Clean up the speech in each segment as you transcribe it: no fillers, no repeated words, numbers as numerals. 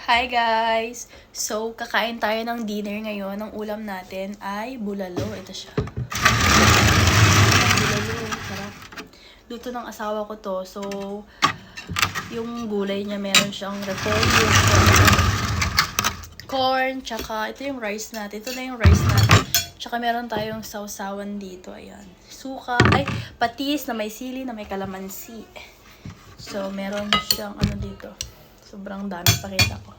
Hi guys! So, kakain tayo ng dinner ngayon. Ang ulam natin ay bulalo. Ito siya. Bulalo. Sarap. Luto ng asawa ko to. So, yung gulay niya meron siyang repolyo, corn, tsaka ito yung rice natin. Ito na yung rice natin. Tsaka meron tayong sausawan dito. Ayan. Suka. Ay, patis na may sili, na may kalamansi. So, meron siyang ano dito. Sobrang dami. Pakita ko.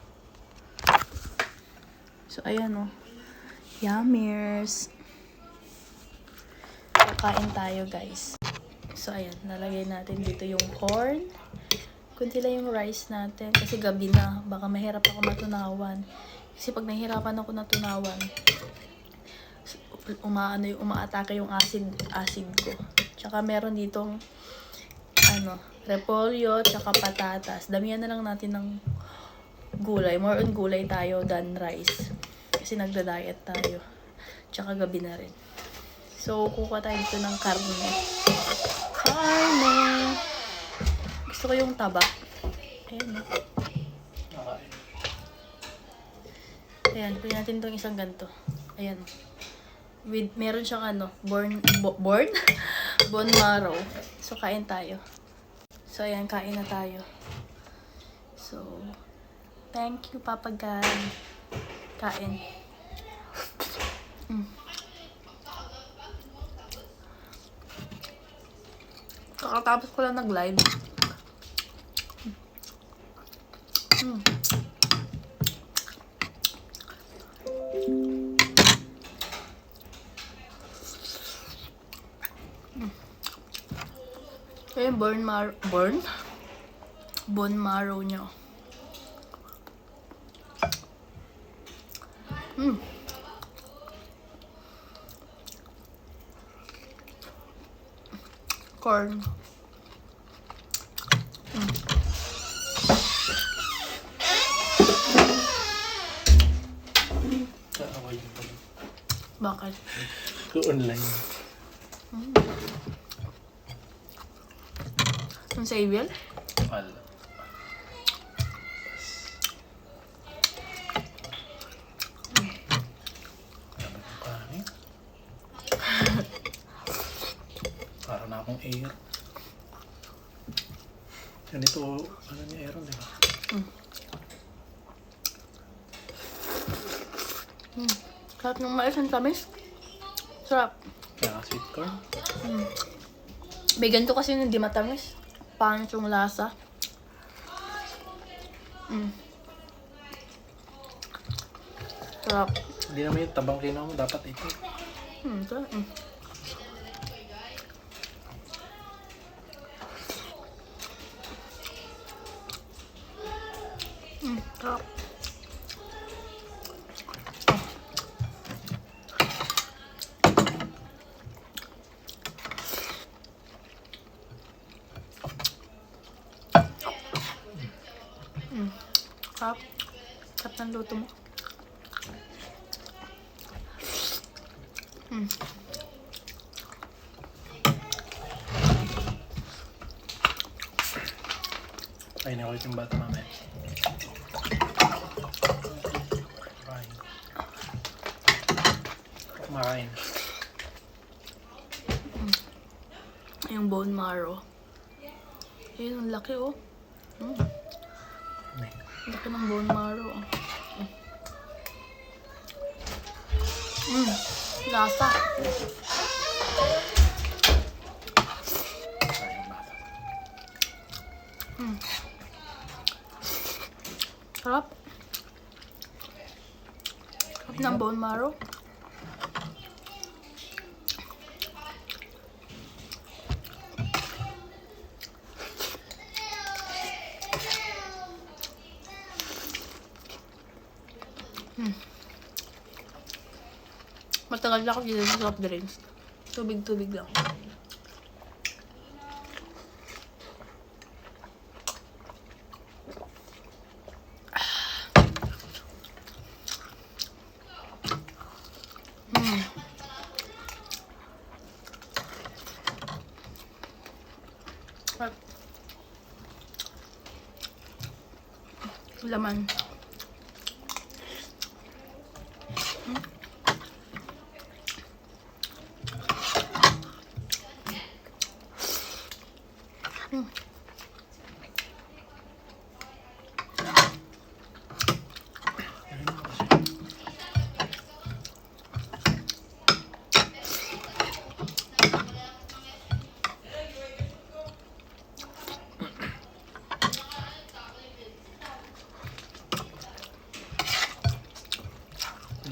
So, ayan o. Yummers. Kakain tayo, guys. So, ayan. Nalagay natin dito yung corn. Kunti lang yung rice natin. Kasi gabi na. Baka mahirap ako matunawan. Kasi pag nahihirapan ako natunawan, umaatake yung acid ko. Tsaka meron ditong repolyo, tsaka patatas. Damihan na lang natin ng gulay. More on gulay tayo than rice. Kasi nagda-diet tayo. Tsaka gabi na rin. So, kukuha tayo dito ng karne. Karne! Gusto ko yung taba. Ayan. Ayan, pwede natin itong isang ganito. Ayan. Meron siyang bone marrow. So, kain tayo. So, ayan, kain na tayo. So, thank you, Papa God. Kain. Kakatapos ko lang nag-live. Kaya yung bone marrow niya. Corn. Kaaway yung pala. Bakit? Ko online. Yung Saviel? Wala. Para na akong air. Ganito, ano niya Aaron, di ba? Sarap ng mais ang tamis. Sarap. Kaya sweet corn. May ganito kasi hindi matamis. Pangit yung lasa. Sarap. Hindi naman yung tabang kinaw mo, dapat ito. Sarap. Sarap. Sarap. Sarap ng luto mo. Ay, nakulit yung bata mamaya. Kumakain. Kumakain. Yung bone marrow. Ayun, ang laki oh. May. Laki ng bone marrow. Lasa. Sayang bata. Sarap. Sarap ng bone marrow. Matagal na ako dito sa soft drinks. Tubig-tubig lang. Laman.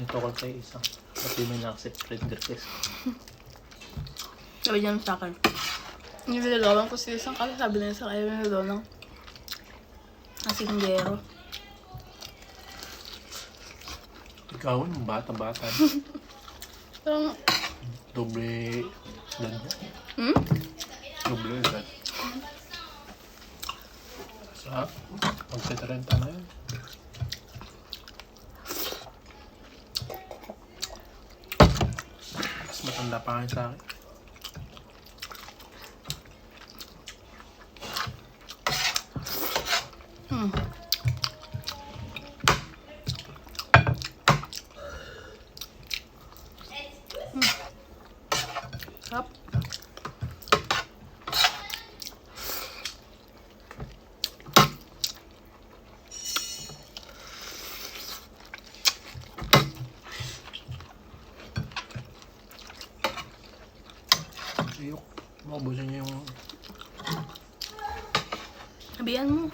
Ito ko tayo isa. Pati may na-accept friend request. Sabi niya sa akin. Nilagawan ko si isang kasi sabi niya sa ayaw niya daw ng asinggero. Ikaw, yung bata-bata. Parang, Doble edad niya. Doble edad. Sa magsitarenta na yun. Mas matanda pa kayo sa akin. sarap. Siyok. Maubusin niyo yung... Sabihan mo.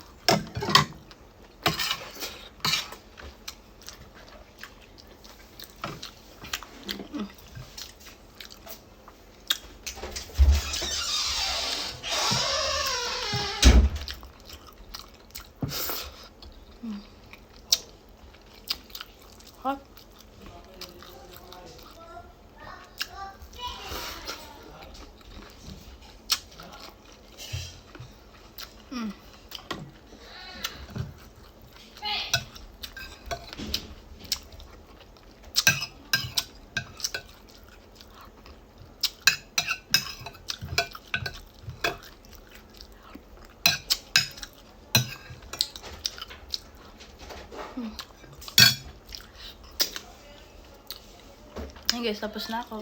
Hot. Hey guys, tapos na ako.